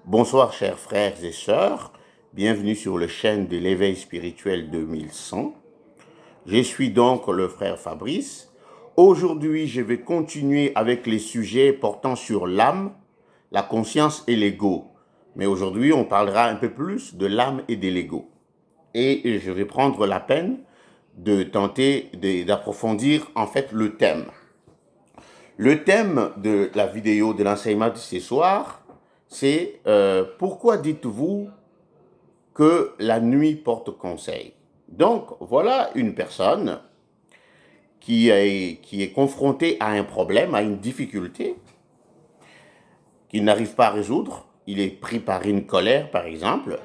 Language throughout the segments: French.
Bonsoir chers frères et sœurs, bienvenue sur la chaîne de l'éveil spirituel 2100. Je suis donc le frère Fabrice. Aujourd'hui, je vais continuer avec les sujets portant sur l'âme, la conscience et l'ego. Mais aujourd'hui, on parlera un peu plus de l'âme et de l'ego. Et je vais prendre la peine de tenter d'approfondir en fait le thème. Le thème de la vidéo de l'enseignement de ce soir, c'est pourquoi dites-vous que la nuit porte conseil? Donc, voilà une personne qui est confrontée à un problème, à une difficulté, qu'il n'arrive pas à résoudre. Il est pris par une colère, par exemple.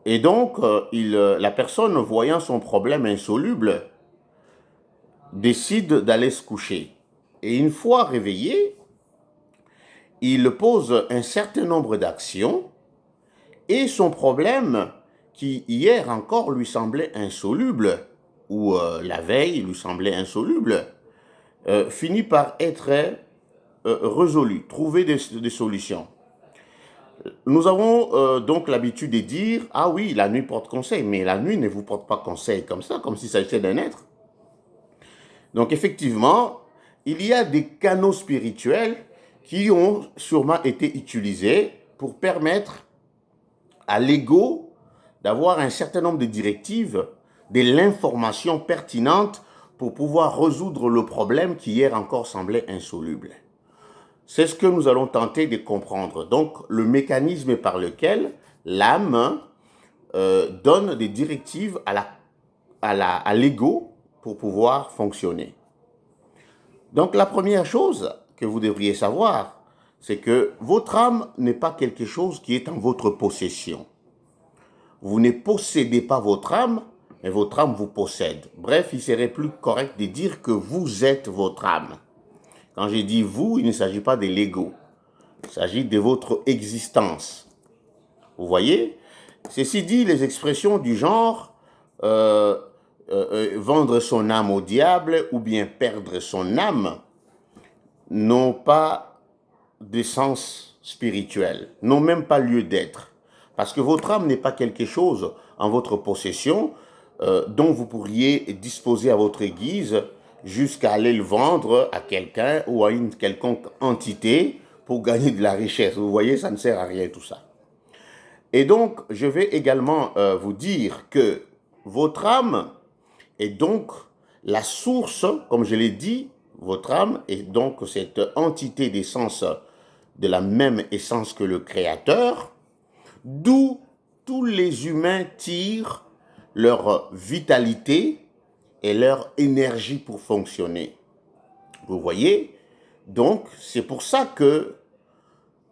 Et donc, la personne, voyant son problème insoluble, décide d'aller se coucher. Et une fois réveillé, il pose un certain nombre d'actions et son problème, qui hier encore lui semblait insoluble, ou la veille lui semblait insoluble, finit par être résolu, trouver des solutions. Nous avons donc l'habitude de dire, ah oui, la nuit porte conseil, mais la nuit ne vous porte pas conseil comme ça, comme s'il s'agissait d'un être. Donc effectivement, il y a des canaux spirituels qui ont sûrement été utilisés pour permettre à l'ego d'avoir un certain nombre de directives, de l'information pertinente pour pouvoir résoudre le problème qui hier encore semblait insoluble. C'est ce que nous allons tenter de comprendre. Donc, le mécanisme par lequel l'âme donne des directives à l'ego pour pouvoir fonctionner. Donc, la première chose que vous devriez savoir, c'est que votre âme n'est pas quelque chose qui est en votre possession. Vous ne possédez pas votre âme, mais votre âme vous possède. Bref, il serait plus correct de dire que vous êtes votre âme. Quand je dis vous, il ne s'agit pas de l'ego. Il s'agit de votre existence. Vous voyez? Ceci dit, les expressions du genre vendre son âme au diable ou bien perdre son âme n'ont pas d'essence spirituelle, n'ont même pas lieu d'être. Parce que votre âme n'est pas quelque chose en votre possession dont vous pourriez disposer à votre guise jusqu'à aller le vendre à quelqu'un ou à une quelconque entité pour gagner de la richesse. Vous voyez, ça ne sert à rien tout ça. Et donc, je vais également vous dire que votre âme est donc la source, comme je l'ai dit, votre âme est donc cette entité d'essence de la même essence que le Créateur, d'où tous les humains tirent leur vitalité et leur énergie pour fonctionner. Vous voyez? Donc, c'est pour ça que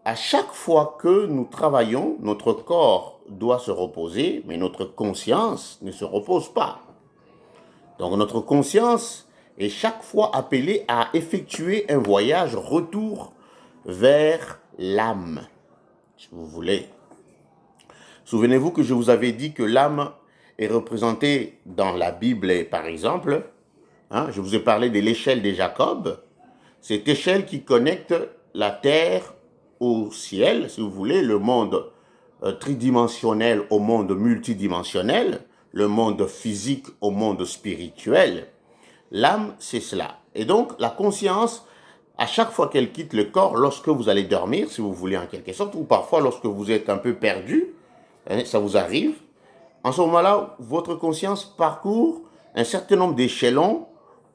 à chaque fois que nous travaillons, notre corps doit se reposer, mais notre conscience ne se repose pas. Donc, notre conscience est chaque fois appelée à effectuer un voyage retour vers l'âme, si vous voulez. Souvenez-vous que je vous avais dit que l'âme est représentée dans la Bible, par exemple. Je vous ai parlé de l'échelle de Jacob. Cette échelle qui connecte la terre au ciel, si vous voulez, le monde tridimensionnel au monde multidimensionnel, le monde physique au monde spirituel. L'âme, c'est cela. Et donc, la conscience, à chaque fois qu'elle quitte le corps, lorsque vous allez dormir, si vous voulez en quelque sorte, ou parfois lorsque vous êtes un peu perdu, ça vous arrive, en ce moment-là, votre conscience parcourt un certain nombre d'échelons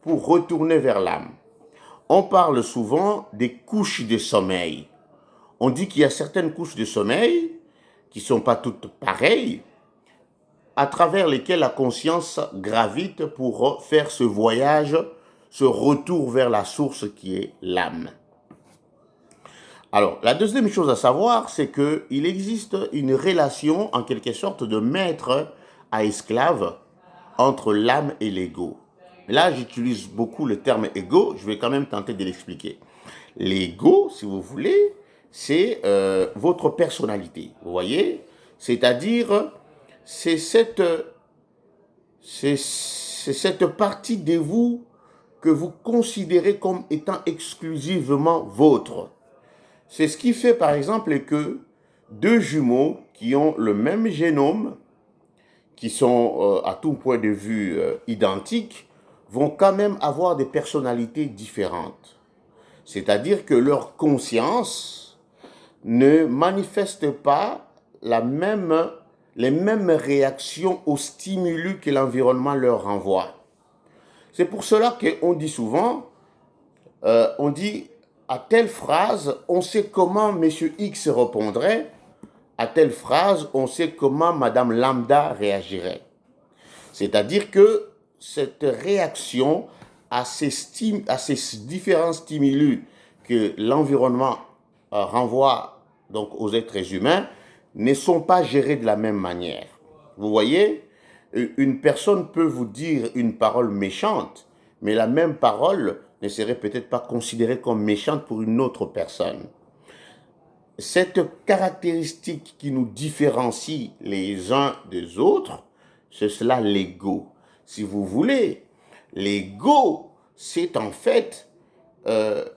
pour retourner vers l'âme. On parle souvent des couches de sommeil. On dit qu'il y a certaines couches de sommeil qui ne sont pas toutes pareilles, à travers lesquelles la conscience gravite pour faire ce voyage, ce retour vers la source qui est l'âme. Alors, la deuxième chose à savoir, c'est qu'il existe une relation, en quelque sorte, de maître à esclave entre l'âme et l'ego. Là, j'utilise beaucoup le terme ego, je vais quand même tenter de l'expliquer. L'ego, si vous voulez, c'est votre personnalité, vous voyez? C'est-à-dire, c'est cette partie de vous que vous considérez comme étant exclusivement vôtre. C'est ce qui fait par exemple que deux jumeaux qui ont le même génome, qui sont à tout point de vue identiques, vont quand même avoir des personnalités différentes. C'est-à-dire que leur conscience ne manifeste pas les mêmes réactions aux stimulus que l'environnement leur renvoie. C'est pour cela qu'on dit souvent, on dit à telle phrase, on sait comment Monsieur X répondrait, à telle phrase, on sait comment Madame Lambda réagirait. C'est-à-dire que cette réaction à ces différents stimulus que l'environnement renvoie donc aux êtres humains ne sont pas gérés de la même manière. Vous voyez, une personne peut vous dire une parole méchante, mais la même parole ne serait peut-être pas considérée comme méchante pour une autre personne. Cette caractéristique qui nous différencie les uns des autres, c'est cela l'ego. Si vous voulez, l'ego, c'est en fait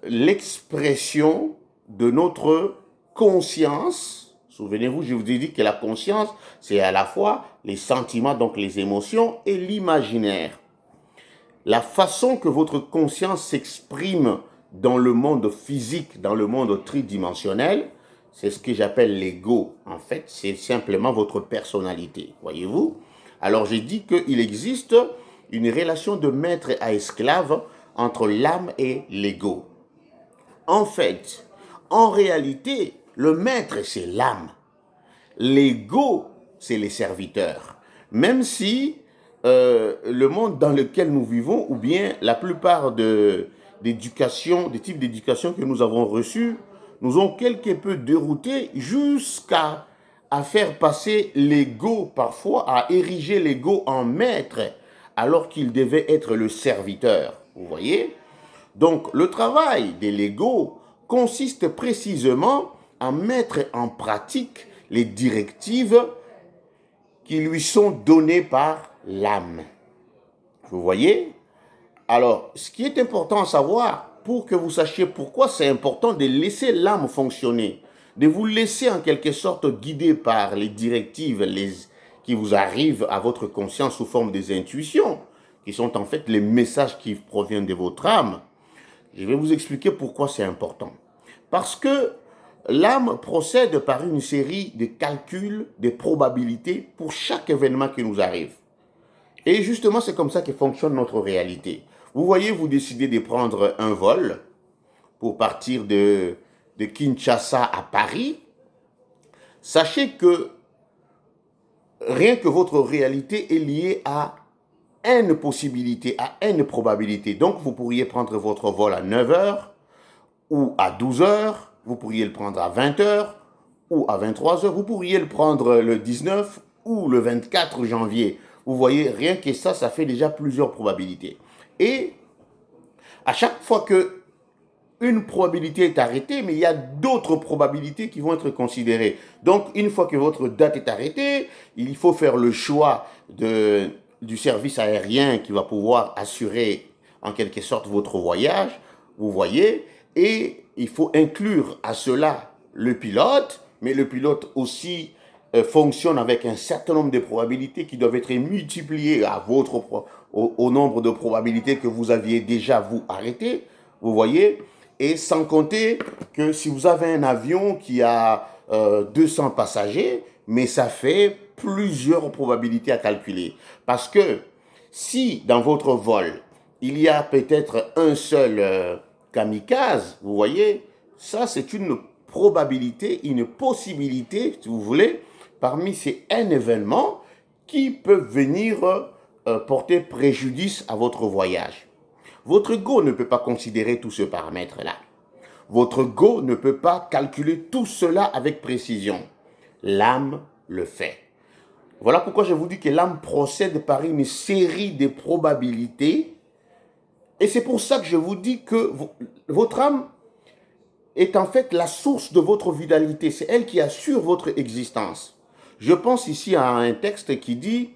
l'expression de notre conscience. Souvenez-vous, je vous ai dit que la conscience, c'est à la fois les sentiments, donc les émotions, et l'imaginaire. La façon que votre conscience s'exprime dans le monde physique, dans le monde tridimensionnel, c'est ce que j'appelle l'ego. En fait, c'est simplement votre personnalité, voyez-vous? Alors, j'ai dit qu'il existe une relation de maître à esclave entre l'âme et l'ego. En fait, en réalité, le maître, c'est l'âme. L'ego, c'est les serviteurs. Même si le monde dans lequel nous vivons, ou bien la plupart des types d'éducation que nous avons reçus, nous ont quelque peu déroutés jusqu'à faire passer l'ego, parfois à ériger l'ego en maître, alors qu'il devait être le serviteur. Vous voyez? Donc, le travail de l'ego consiste précisément à mettre en pratique les directives qui lui sont données par l'âme. Vous voyez? Alors, ce qui est important à savoir, pour que vous sachiez pourquoi c'est important de laisser l'âme fonctionner, de vous laisser en quelque sorte guider par les directives qui vous arrivent à votre conscience sous forme des intuitions, qui sont en fait les messages qui proviennent de votre âme. Je vais vous expliquer pourquoi c'est important. Parce que l'âme procède par une série de calculs, de probabilités pour chaque événement qui nous arrive. Et justement, c'est comme ça que fonctionne notre réalité. Vous voyez, vous décidez de prendre un vol pour partir de Kinshasa à Paris. Sachez que rien que votre réalité est liée à N possibilités, à N probabilités. Donc, vous pourriez prendre votre vol à 9 heures ou à 12 heures. Vous pourriez le prendre à 20 heures ou à 23 heures. Vous pourriez le prendre le 19 ou le 24 janvier. Vous voyez, rien que ça fait déjà plusieurs probabilités. Et à chaque fois que une probabilité est arrêtée, mais il y a d'autres probabilités qui vont être considérées. Donc, une fois que votre date est arrêtée, il faut faire le choix du service aérien qui va pouvoir assurer en quelque sorte votre voyage, vous voyez, et il faut inclure à cela le pilote, mais le pilote aussi fonctionne avec un certain nombre de probabilités qui doivent être multipliées au nombre de probabilités que vous aviez déjà vous arrêté, vous voyez. Et sans compter que si vous avez un avion qui a 200 passagers, mais ça fait plusieurs probabilités à calculer. Parce que si dans votre vol, il y a peut-être un seul kamikaze, vous voyez, ça c'est une probabilité, une possibilité, si vous voulez, parmi ces N événements qui peuvent venir porter préjudice à votre voyage. Votre ego ne peut pas considérer tout ce paramètre-là. Votre ego ne peut pas calculer tout cela avec précision. L'âme le fait. Voilà pourquoi je vous dis que l'âme procède par une série de probabilités. Et c'est pour ça que je vous dis que votre âme est en fait la source de votre vitalité. C'est elle qui assure votre existence. Je pense ici à un texte qui dit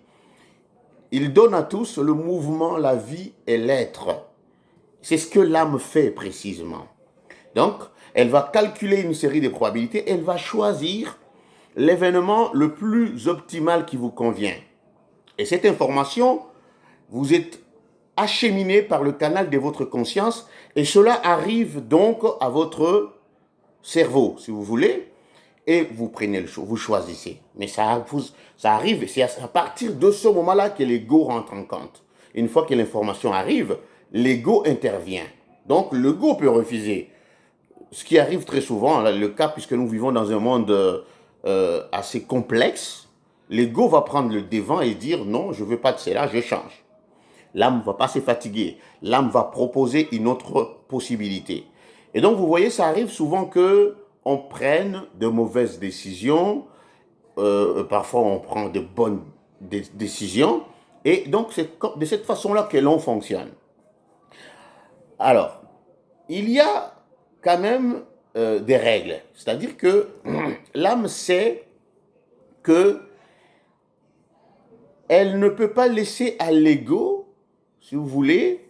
« Il donne à tous le mouvement, la vie et l'être ». C'est ce que l'âme fait précisément. Donc, Elle va calculer une série de probabilités, elle va choisir l'événement le plus optimal qui vous convient. Et cette information, vous êtes acheminé par le canal de votre conscience et cela arrive donc à votre cerveau, si vous voulez, et vous prenez le choix, vous choisissez. Mais ça arrive, c'est à partir de ce moment-là que l'ego rentre en compte. Une fois que l'information arrive, l'ego intervient. Donc l'ego peut refuser. Ce qui arrive très souvent, le cas puisque nous vivons dans un monde assez complexe, l'ego va prendre le devant et dire non, je ne veux pas de cela, je change. L'âme ne va pas se fatiguer. L'âme va proposer une autre possibilité. Et donc, vous voyez, ça arrive souvent qu'on prenne de mauvaises décisions. Parfois, on prend de bonnes décisions. Et donc, c'est de cette façon-là que l'on fonctionne. Alors, il y a quand même des règles. C'est-à-dire que l'âme sait que elle ne peut pas laisser à l'ego, si vous voulez,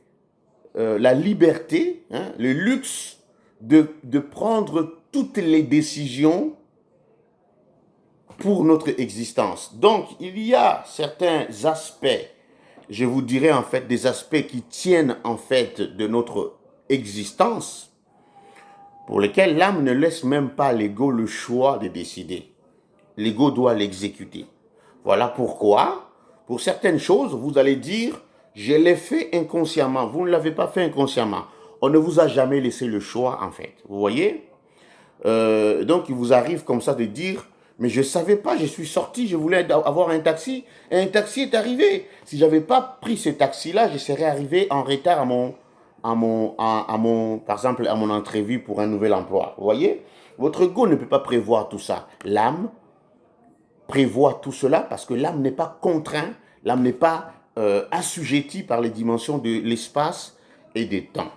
la liberté, le luxe de prendre toutes les décisions pour notre existence. Donc, il y a certains aspects, je vous dirais en fait des aspects qui tiennent en fait de notre existence, pour lesquels l'âme ne laisse même pas à l'ego le choix de décider. L'ego doit l'exécuter. Voilà pourquoi, pour certaines choses, vous allez dire, je l'ai fait inconsciemment. Vous ne l'avez pas fait inconsciemment. On ne vous a jamais laissé le choix, en fait. Vous voyez? Donc, il vous arrive comme ça de dire, mais je ne savais pas, je suis sorti, je voulais avoir un taxi, et un taxi est arrivé. Si je n'avais pas pris ce taxi-là, je serais arrivé en retard par exemple, à mon entrevue pour un nouvel emploi. Vous voyez? Votre ego ne peut pas prévoir tout ça. L'âme prévoit tout cela parce que l'âme n'est pas contrainte, l'âme n'est pas assujettie par les dimensions de l'espace et des temps.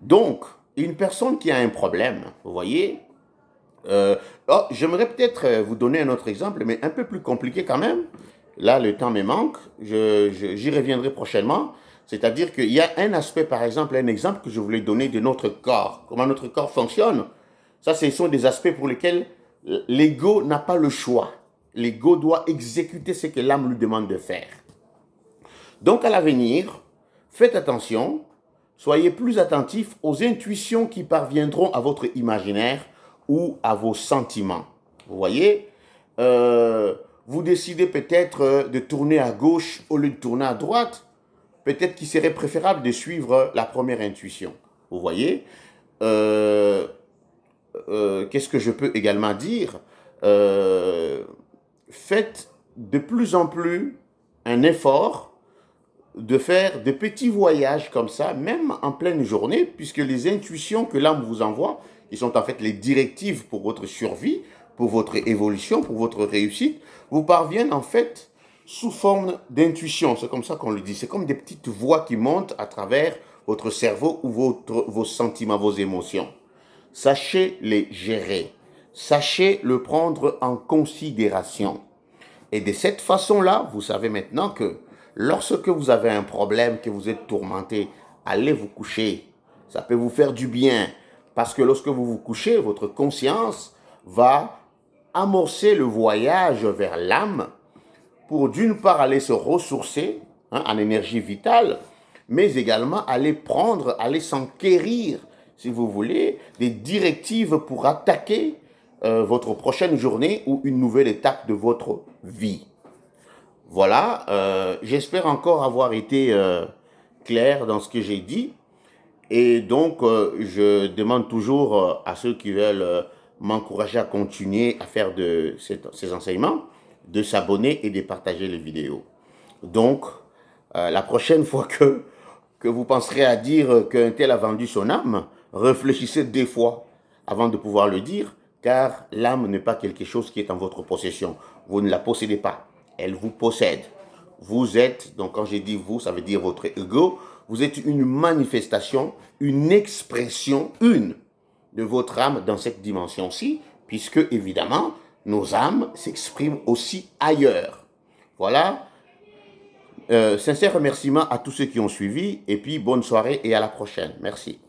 Donc, une personne qui a un problème, vous voyez, j'aimerais peut-être vous donner un autre exemple, mais un peu plus compliqué quand même. Là, le temps me manque, j'y reviendrai prochainement. C'est-à-dire qu'il y a un aspect, par exemple, un exemple que je voulais donner de notre corps, comment notre corps fonctionne. Ça, ce sont des aspects pour lesquels l'ego n'a pas le choix. L'ego doit exécuter ce que l'âme lui demande de faire. Donc, à l'avenir, faites attention, soyez plus attentifs aux intuitions qui parviendront à votre imaginaire ou à vos sentiments. Vous voyez, vous décidez peut-être de tourner à gauche au lieu de tourner à droite. Peut-être qu'il serait préférable de suivre la première intuition. Vous voyez, qu'est-ce que je peux également dire? Faites de plus en plus un effort de faire de petits voyages comme ça, même en pleine journée, puisque les intuitions que l'âme vous envoie, qui sont en fait les directives pour votre survie, pour votre évolution, pour votre réussite, vous parviennent en fait sous forme d'intuition. C'est comme ça qu'on le dit. C'est comme des petites voix qui montent à travers votre cerveau ou vos sentiments, vos émotions. Sachez les gérer. Sachez le prendre en considération. Et de cette façon-là, vous savez maintenant que lorsque vous avez un problème, que vous êtes tourmenté, allez vous coucher. Ça peut vous faire du bien. Parce que lorsque vous vous couchez, votre conscience va amorcer le voyage vers l'âme pour d'une part aller se ressourcer en énergie vitale, mais également aller s'enquérir, si vous voulez, des directives pour attaquer votre prochaine journée ou une nouvelle étape de votre vie. Voilà, j'espère encore avoir été clair dans ce que j'ai dit. Et donc, je demande toujours à ceux qui veulent m'encourager à continuer à faire ces enseignements, de s'abonner et de partager les vidéos. Donc, la prochaine fois que vous penserez à dire qu'un tel a vendu son âme, réfléchissez 2 fois avant de pouvoir le dire, car l'âme n'est pas quelque chose qui est en votre possession. Vous ne la possédez pas, elle vous possède. Vous êtes, donc quand j'ai dit vous, ça veut dire votre ego, vous êtes une manifestation, une expression, de votre âme dans cette dimension-ci, puisque évidemment, nos âmes s'expriment aussi ailleurs. Voilà. Sincère remerciement à tous ceux qui ont suivi, et puis bonne soirée et à la prochaine. Merci.